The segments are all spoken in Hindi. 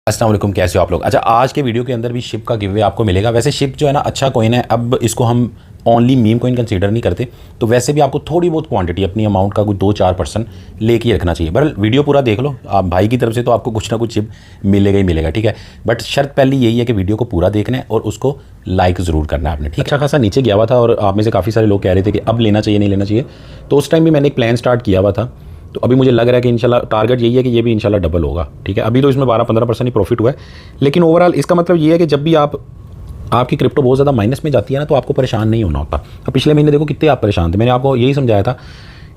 अस्सलाम वालेकुम, कैसे हो आप लोग। अच्छा, आज के वीडियो के अंदर भी शिप का गिव अवे आपको मिलेगा। वैसे शिप जो है ना अच्छा कॉइन है, अब इसको हम ओनली मीम कॉइन कंसीडर नहीं करते, तो वैसे भी आपको थोड़ी बहुत क्वांटिटी अपनी अमाउंट का कोई 2-4% लेके ही रखना चाहिए। बट वीडियो पूरा देख लो आप भाई की तरफ से, तो आपको कुछ ना कुछ शिप मिलेगा ही मिलेगा, ठीक है। बट शर्त पहली यही है कि वीडियो को पूरा देखना है और उसको लाइक ज़रूर करना है आपने, ठीक है। अच्छा खासा नीचे गया हुआ था और आप में से काफ़ी सारे लोग कह रहे थे कि अब लेना चाहिए नहीं लेना चाहिए, तो उस टाइम भी मैंने एक प्लान स्टार्ट किया हुआ था। तो अभी मुझे लग रहा है कि इंशाल्लाह टारगेट यही है कि ये भी इंशाल्लाह डबल होगा, ठीक है। अभी तो इसमें 12-15% ही प्रॉफिट हुआ है, लेकिन ओवरऑल इसका मतलब ये है कि जब भी आपकी क्रिप्टो बहुत ज़्यादा माइनस में जाती है ना, तो आपको परेशान नहीं होना होता। अब पिछले महीने देखो कितने आप परेशान थे, मैंने आपको यही समझाया था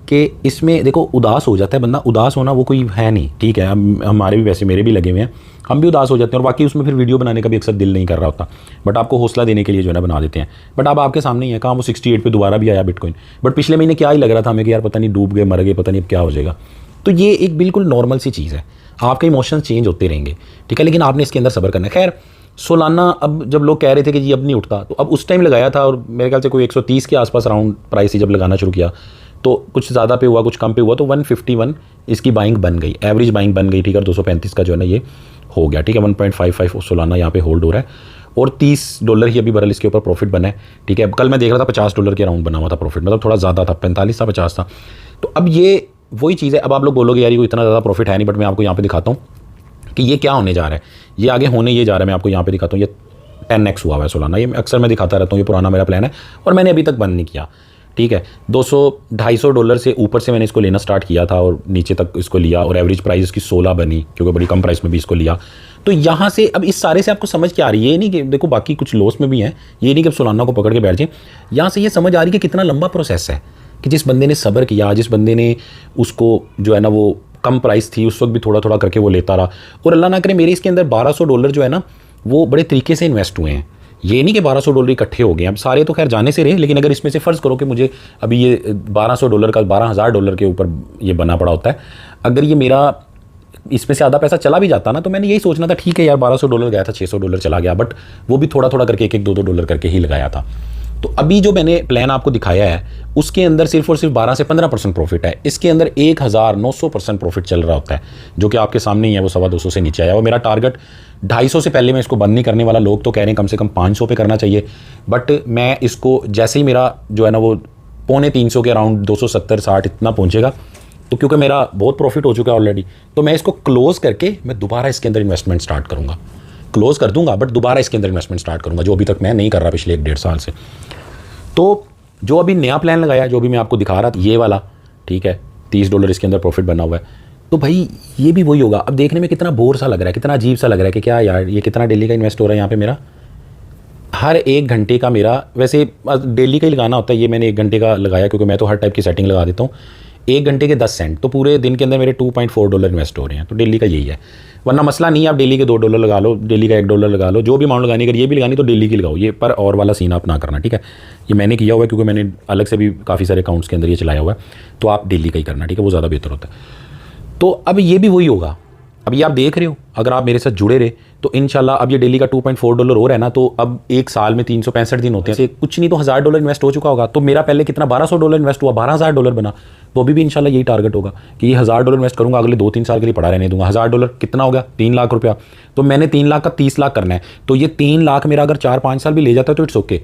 कि इसमें देखो उदास हो जाता है बंदा, उदास होना वो कोई है नहीं, ठीक है। हमारे भी वैसे मेरे भी लगे हुए हैं, हम भी उदास हो जाते हैं और बाकी उसमें फिर वीडियो बनाने का भी अक्सर दिल नहीं कर रहा होता, बट आपको हौसला देने के लिए जो है ना बना देते हैं। बट अब आपके सामने ही है, कहाँ वो 68 पे दोबारा भी आया बिटकॉइन। बट पिछले महीने क्या ही लग रहा था हमें कि यार पता नहीं डूब गए, मर गए, पता नहीं अब क्या हो जाएगा। तो ये एक बिल्कुल नॉर्मल सी चीज़ है, आपके इमोशंस चेंज होते रहेंगे, ठीक है, लेकिन आपने इसके अंदर सब्र करना है। खैर सोलाना अब जब लोग कह रहे थे कि जी अब नहीं उठता, तो अब उस टाइम लगाया था और मेरे ख्याल से कोई 130 के आसपास राउंड प्राइस ही जब लगाना शुरू किया, तो कुछ ज़्यादा पे हुआ कुछ कम पे हुआ, तो 151 इसकी बाइंग बन गई, एवरेज बाइंग बन गई, ठीक है। 235 का जो है ना ये हो गया, ठीक है। 1.55 सोलाना यहाँ पे होल्ड हो रहा है और $30 ही अभी बरल इसके ऊपर प्रॉफिट बना है, ठीक है। कल मैं देख रहा था $50 के राउंड बना हुआ था प्रॉफिट, मतलब थोड़ा ज़्यादा था, 45 था 50 था। तो अब ये वही चीज़ है। अब आप लोग बोलोगे यार ये कोई इतना ज़्यादा प्रॉफिट है नहीं, बट मैं आपको यहाँ पे दिखाता हूँ कि ये क्या होने जा रहा है, ये आगे होने ये जा रहा है। मैं आपको यहाँ पे दिखाता हूँ, ये 10x हुआ है सोलाना, ये अक्सर मैं दिखाता रहता हूँ, ये पुराना मेरा प्लान है और मैंने अभी तक बंद नहीं किया, ठीक है। $200-250 से ऊपर से मैंने इसको लेना स्टार्ट किया था और नीचे तक इसको लिया और एवरेज प्राइस इसकी 16 बनी, क्योंकि बड़ी कम प्राइस में भी इसको लिया। तो यहाँ से अब इस सारे से आपको समझ क्या आ रही है, ये नहीं कि देखो बाकी कुछ लॉस में भी हैं, ये नहीं कि सोलाना को पकड़ के बैठ जाए। यहाँ से ये समझ आ रही है कि कितना लंबा प्रोसेस है, कि जिस बंदे ने सब्र किया, जिस बंदे ने उसको जो है ना वो कम प्राइस थी उस वक्त भी थोड़ा थोड़ा करके वो लेता रहा, और अल्लाह ना करे मेरे इसके अंदर $1200 जो है ना वो बड़े तरीके से इन्वेस्ट हुए हैं। ये नहीं कि $1200 इकट्ठे हो गए, अब सारे तो खैर जाने से रहे, लेकिन अगर इसमें से फ़र्ज़ करो कि मुझे अभी ये $1200 का $12,000 के ऊपर ये बना पड़ा होता है, अगर ये मेरा इसमें से आधा पैसा चला भी जाता ना, तो मैंने यही सोचना था ठीक है यार $1200 गया था, $600 चला गया, बट वो भी थोड़ा थोड़ा करके एक $2-2 करके ही लगाया था। तो अभी जो मैंने प्लान आपको दिखाया है उसके अंदर सिर्फ और सिर्फ 12 से 15% प्रॉफिट है, इसके अंदर 1900% प्रॉफिट चल रहा होता है, जो कि आपके सामने ही है, वो 250 से नीचे आया। और मेरा टारगेट 250 से पहले मैं इसको बंद नहीं करने वाला, लोग तो कह रहे हैं कम से कम 500 पे करना चाहिए, बट मैं इसको जैसे ही मेरा जो है ना वो 250 के अराउंड 270-60 इतना पहुँचेगा, तो क्योंकि मेरा बहुत प्रॉफिट हो चुका है ऑलरेडी, तो मैं इसको क्लोज़ करके मैं दोबारा इसके अंदर इन्वेस्टमेंट स्टार्ट करूँगा। क्लोज़ कर दूंगा बट दोबारा इसके अंदर इन्वेस्टमेंट स्टार्ट करूँगा, जो अभी तक मैं नहीं कर रहा पिछले 1-1.5 साल से। तो जो अभी नया प्लान लगाया, जो भी मैं आपको दिखा रहा था ये वाला, ठीक है, $30 इसके अंदर प्रॉफिट बना हुआ है, तो भाई ये भी वही होगा। अब देखने में कितना बोर सा लग रहा है, कितना अजीब सा लग रहा है कि क्या यार ये कितना डेली का इन्वेस्ट हो रहा है यहाँ पे मेरा, हर 1 घंटे का मेरा, वैसे डेली का ही लगाना होता है, ये मैंने 1 घंटे का लगाया क्योंकि मैं तो हर टाइप की सेटिंग लगा देता हूँ। 1 घंटे के 10 सेंट, तो पूरे दिन के अंदर मेरे $2.4 इन्वेस्ट हो रहे हैं, तो डेली का यही है। वरना मसला नहीं है, आप डेली के $2 लगा लो, डेली का $1 लगा लो, जो भी अमाउंट लगानी, अगर ये भी लगानी तो डेली की लगाओ, ये पर और वाला सीन आप ना करना, ठीक है। ये मैंने किया हुआ है क्योंकि मैंने अलग से भी काफ़ी सारे अकाउंट्स के अंदर ये चलाया हुआ है, तो आप डेली का ही करना, ठीक है, वो ज़्यादा बेहतर होता है। तो अब ये भी वही होगा, अब ये आप देख रहे हो, अगर आप मेरे साथ जुड़े रहे तो इंशाल्लाह अब ये डेली का $2.4 हो रहा है ना, तो अब एक साल में 365 दिन होते हैं, कुछ नहीं तो $1000 इन्वेस्ट हो चुका होगा। तो मेरा पहले कितना $1200 इन्वेस्ट हुआ, $12000 बना, तो अभी भी इंशाल्लाह यही टारगेट होगा कि ये $1000 इन्वेस्ट करूंगा, अगले 2-3 साल के लिए पड़ा रहने दूंगा। $1000 कितना हो गया, 3 लाख रुपया, तो मैंने 3 लाख का 30 लाख करना है, तो ये 3 लाख मेरा अगर 4-5 साल भी ले जाता है तो इट्स ओके,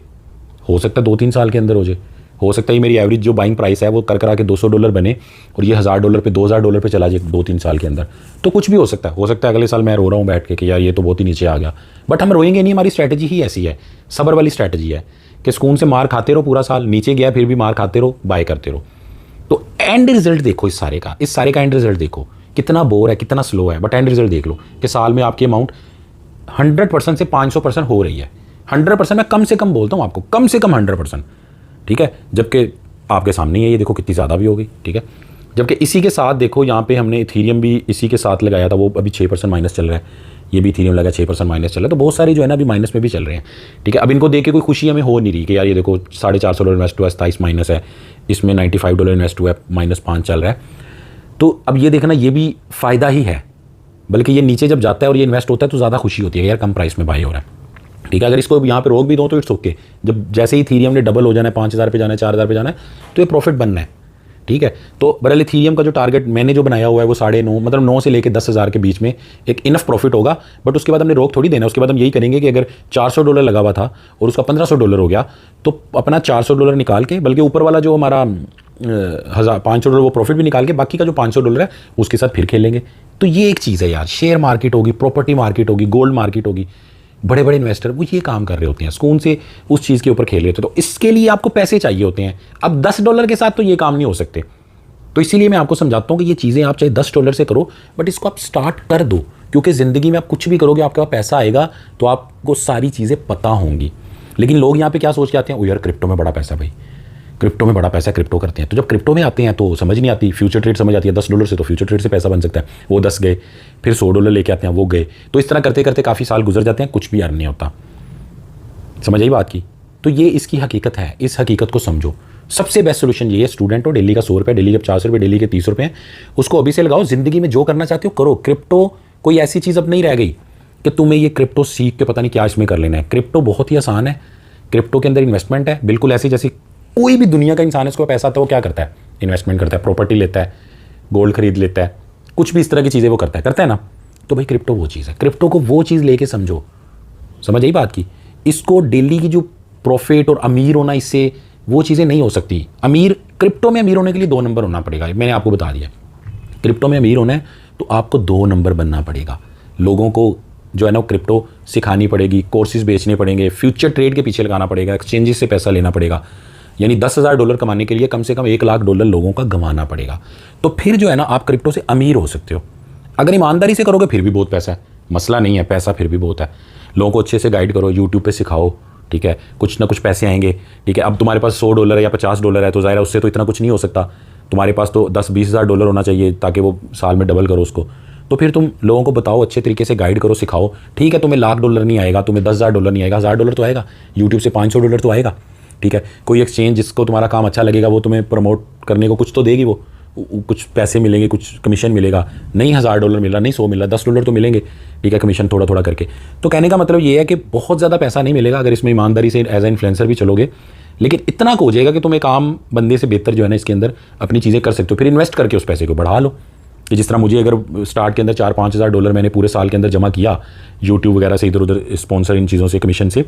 हो सकता है 2-3 साल के अंदर हो जाए, हो सकता है मेरी एवरेज जो बाइंग प्राइस है वो कर करा के $200 बने और ये $1000 पे $2000 पे चला जाए 2-3 साल के अंदर, तो कुछ भी हो सकता है। हो सकता है अगले साल मैं रो रहा हूँ बैठ के कि यार ये तो बहुत ही नीचे आ गया, बट हम रोएंगे नहीं, हमारी स्ट्रैटेजी ही ऐसी है, सब्र वाली स्ट्रैटेजी है कि सुकून से मार खाते रहो, पूरा साल नीचे गया फिर भी मार खाते रहो, बाय करते रहो। तो एंड रिजल्ट देखो इस सारे का एंड रिजल्ट देखो, कितना बोर है, कितना स्लो है, बट एंड रिजल्ट देख लो कि साल में आपकी अमाउंट 100% से 500% हो रही है। 100% मैं कम से कम बोलता हूँ आपको, कम से कम 100%, ठीक है, जबकि आपके सामने ही है, ये देखो कितनी ज़्यादा भी हो गई, ठीक है। जबकि इसी के साथ देखो यहाँ पे हमने इथीरियम भी इसी के साथ लगाया था, वो अभी 6% माइनस चल रहा है, ये भी इथीरियम लगा 6% माइनस चल रहा है, तो बहुत सारी जो है ना अभी माइनस में भी चल रहे हैं, ठीक है। अब इनको देख के कोई खुशी हमें हो नहीं रही कि यार ये देखो $450 इन्वेस्ट हुआ है, 27 माइनस है, इसमें $95 इन्वेस्ट हुआ है, -5 चल रहा है। तो अब ये देखना ये भी फ़ायदा ही है, बल्कि ये नीचे जब जाता है और ये इन्वेस्ट होता है तो ज़्यादा खुशी होती है यार कम प्राइस में बाई हो रहा है, ठीक है। अगर इसको यहाँ पे रोक भी दो तो इट्स ओके, जब जैसे ही इथीरियम ने डबल हो जाना है, 5000 पे जाना है, 4000 पे जाना है, तो ये प्रॉफिट बनना है, ठीक है। तो बहरहाल इथीरियम का जो टारगेट मैंने जो बनाया हुआ है वो 9.5 मतलब 9 से लेकर 10,000 के बीच में एक इनफ प्रॉफिट होगा। बट उसके बाद हमने रोक थोड़ी देना, उसके बाद हम यही करेंगे कि अगर $400 लगा हुआ था और उसका $1,500 हो गया तो अपना $400 निकाल के, बल्कि ऊपर वाला जो हमारा $500 वो प्रॉफिट भी निकाल के बाकी का जो $500 है उसके साथ फिर खेलेंगे। तो ये एक चीज़ है यार, शेयर मार्केट होगी, प्रॉपर्टी मार्केट होगी, गोल्ड मार्केट होगी, बड़े बड़े इन्वेस्टर वो ये काम कर रहे होते हैं, सुकून से उस चीज़ के ऊपर खेल रहे होते हैं। तो इसके लिए आपको पैसे चाहिए होते हैं। अब $10 के साथ तो ये काम नहीं हो सकते। तो इसीलिए मैं आपको समझाता हूँ कि ये चीज़ें आप चाहे $10 से करो, बट इसको आप स्टार्ट कर दो, क्योंकि ज़िंदगी में आप कुछ भी करोगे आपके पास पैसा आएगा तो आपको सारी चीज़ें पता होंगी। लेकिन लोग यहाँ पे क्या सोच के आते हैं, ओ यार क्रिप्टो में बड़ा पैसा, भाई क्रिप्टो में बड़ा पैसा, क्रिप्टो करते हैं। तो जब क्रिप्टो में आते हैं तो समझ नहीं आती, फ्यूचर ट्रेड समझ आती है। $10 से तो फ्यूचर ट्रेड से पैसा बन सकता है। वो 10 गए, फिर $100 लेके आते हैं, वो गए। तो इस तरह करते करते काफ़ी साल गुजर जाते हैं, कुछ भी अर्न नहीं होता। समझ आई बात की? तो ये इसकी हकीकत है, इस हकीकत को समझो। सबसे बेस्ट सोल्यूशन ये है, स्टूडेंट हो, दिल्ली का ₹100, दिल्ली के ₹50, दिल्ली के ₹30 हैं, उसको अभी से लगाओ। ज़िंदगी में जो करना चाहते हो करो। क्रिप्टो कोई ऐसी चीज़ अब नहीं रह गई कि तुम्हें ये क्रिप्टो सीख के पता नहीं क्या इसमें कर लेना है। क्रिप्टो बहुत ही आसान है। क्रिप्टो के अंदर इन्वेस्टमेंट है, बिल्कुल ऐसी जैसी कोई भी दुनिया का इंसान है, उसको पैसा आता है वो क्या करता है, इन्वेस्टमेंट करता है, प्रॉपर्टी लेता है, गोल्ड खरीद लेता है, कुछ भी इस तरह की चीज़ें वो करता है ना। तो भाई क्रिप्टो वो चीज़ है। क्रिप्टो को वो चीज़ लेके समझो। समझ आई बात की? इसको डेली की जो प्रॉफिट और अमीर होना, इससे वो चीज़ें नहीं हो सकती। अमीर क्रिप्टो में अमीर होने के लिए 2 नंबर होना पड़ेगा। मैंने आपको बता दिया, क्रिप्टो में अमीर होना है तो आपको 2 नंबर बनना पड़ेगा। लोगों को जो है ना क्रिप्टो सिखानी पड़ेगी, कोर्सेज बेचने पड़ेंगे, फ्यूचर ट्रेड के पीछे लगाना पड़ेगा, एक्सचेंजेस से पैसा लेना पड़ेगा। यानी $10,000 कमाने के लिए कम से कम $1,00,000 लोगों का गंवाना पड़ेगा। तो फिर जो है ना आप क्रिप्टो से अमीर हो सकते हो। अगर ईमानदारी से करोगे फिर भी बहुत पैसा है, मसला नहीं है, पैसा फिर भी बहुत है। लोगों को अच्छे से गाइड करो, यूट्यूब पे सिखाओ, ठीक है, कुछ ना कुछ पैसे आएंगे। ठीक है, अब तुम्हारे पास $100 है या $50 है तो ज़ाहिर है उससे तो इतना कुछ नहीं हो सकता। तुम्हारे पास तो 10-20 हज़ार डॉलर होना चाहिए ताकि वो साल में डबल करो उसको। तो फिर तुम लोगों को बताओ, अच्छे तरीके से गाइड करो, सिखाओ। ठीक है, तुम्हें $1,00,000 नहीं आएगा, तुम्हें $10,000 नहीं आएगा, $1,000 तो आएगा, यूट्यूब से $500 तो आएगा। ठीक है, कोई एक्सचेंज जिसको तुम्हारा काम अच्छा लगेगा वो तुम्हें प्रमोट करने को कुछ तो देगी, वो कुछ पैसे मिलेंगे, कुछ कमीशन मिलेगा। नहीं $1,000 मिल रहा, नहीं 100 मिल रहा, $10 तो मिलेंगे। ठीक है, कमीशन थोड़ा थोड़ा करके। तो कहने का मतलब ये है कि बहुत ज़्यादा पैसा नहीं मिलेगा अगर इसमें ईमानदारी से एज ए इन्फ्लुएंसर भी चलोगे, लेकिन इतना हो जाएगा कि तुम एक आम बंदे से बेहतर जो है ना इसके अंदर अपनी चीज़ें कर सकते हो। फिर इन्वेस्ट करके उस पैसे को बढ़ा लो। कि जिस तरह मुझे अगर स्टार्ट के अंदर $4-5 हज़ार डॉलर मैंने पूरे साल के अंदर जमा किया यूट्यूब वगैरह से, इधर उधर स्पॉन्सर इन चीज़ों से, कमीशन से,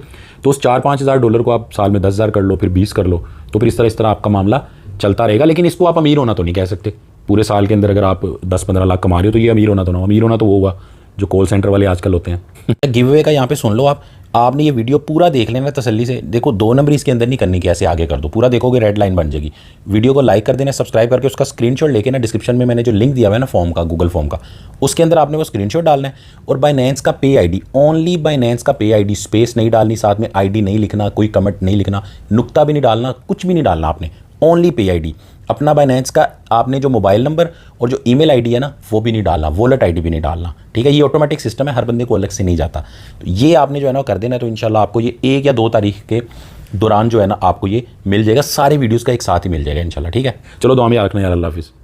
तो उस $4-5 हज़ार डॉलर को आप साल में 10,000 कर लो, फिर 20 कर लो, तो फिर इस तरह आपका मामला चलता रहेगा। लेकिन इसको आप अमीर होना तो नहीं कह सकते। पूरे साल के अंदर अगर आप 10-15 लाख कमा रहे हो तो ये अमीर होना तो ना, अमीर होना तो वो हुआ जो कॉल सेंटर वाले आजकल होते हैं। गिव अवे का यहाँ पे सुन लो आपने ये वीडियो पूरा देख लेना तसल्ली से। देखो 2 नंबर इसके अंदर नहीं करनी, कैसे आगे कर दो, पूरा देखोगे रेड लाइन बन जाएगी। वीडियो को लाइक कर देना, सब्सक्राइब करके उसका स्क्रीनशॉट लेके ना डिस्क्रिप्शन में मैंने जो लिंक दिया हुआ है ना फॉर्म का, गूगल फॉर्म का, उसके अंदर आपने वो स्क्रीनशॉट डालना है। और बाइनेंस का पे आईडी, ओनली बाइनेंस का पे आईडी, स्पेस नहीं डालनी, साथ में आईडी नहीं लिखना, कोई कमेंट नहीं लिखना, नुक्ता भी नहीं डालना, कुछ भी नहीं डालना आपने, ओनली पे आईडी। अपना बाइनेंस का आपने जो मोबाइल नंबर और जो ईमेल आईडी है ना वो भी नहीं डालना, वॉलेट आईडी भी नहीं डालना। ठीक है, ये ऑटोमेटिक सिस्टम है, हर बंदे को अलग से नहीं जाता। तो ये आपने जो है ना कर देना, तो इंशाल्लाह आपको ये 1 या 2 तारीख के दौरान जो है ना आपको ये मिल जाएगा। सारे वीडियोज़ का एक साथ ही मिल जाएगा इंशाल्लाह। ठीक है, चलो दुआ में याद रखना यार। अल्लाह हाफिज़।